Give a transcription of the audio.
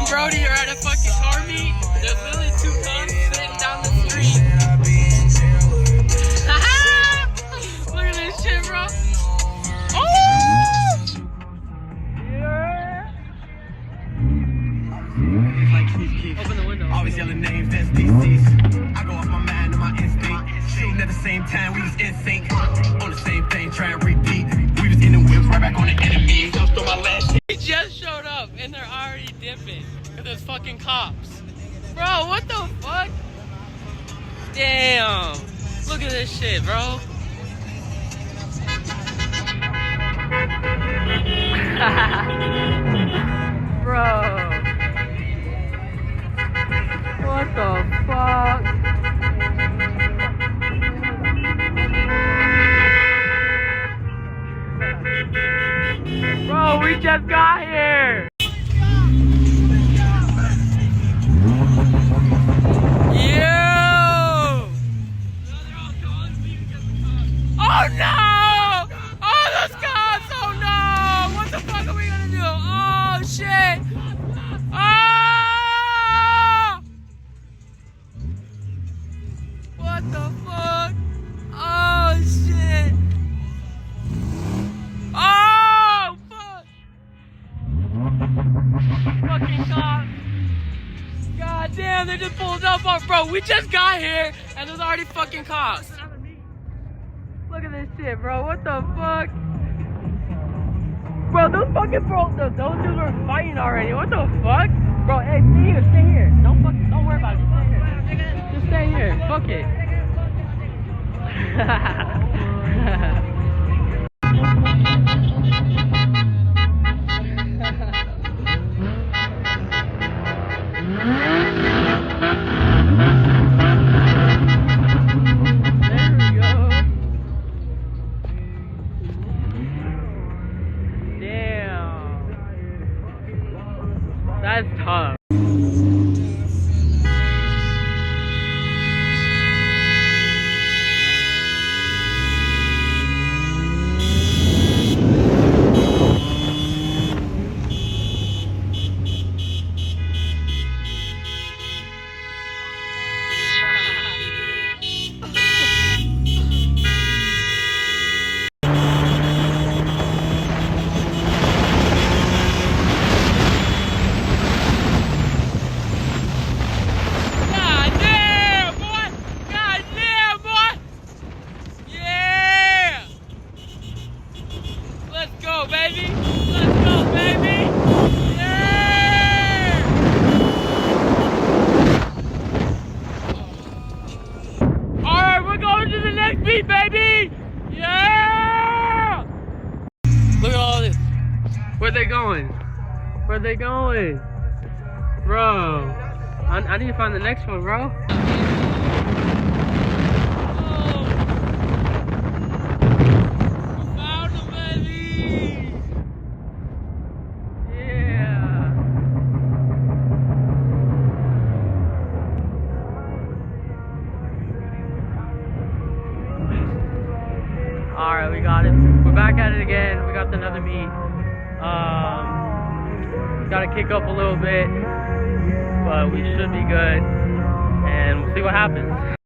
Brody are at a fucking car meet. There's literally two cars sitting down the street. Look at this shit, bro. Oh! Yeah. Open the window. Always yelling names, that's DC's. I go off my mind and my instinct. Shooting at the same time, we was in sync. On the same thing, try and repeat. We was in the whips, right back on the enemy. Just throw my last shit. They just showed up and they're already dipping. Cause there's fucking cops. Bro, what the fuck? Damn. Look at this shit, bro. Bro. What the fuck? Bro, we just got here. Oh no! Oh, those cops! Oh no! What the fuck are we gonna do? Oh shit! Oh! What the fuck? Oh shit! Oh fuck! Fucking cops! God damn, they just pulled up on, bro. We just got here and there's already fucking cops. Look at this shit, bro. What the fuck? Bro, those fucking those dudes were fighting already. What the fuck? Bro, hey, stay here, stay here. Don't worry about it. Just stay here. Fuck it. That's tough. Baby, let's go, baby. Yeah. All right, we're going to the next beat, baby. Yeah. Look at all this. Where they going? Where they going, bro? I need to find the next one, bro. Alright, we got it. We're back at it again. We got another meet. Gotta kick up a little bit, but we should be good. And we'll see what happens.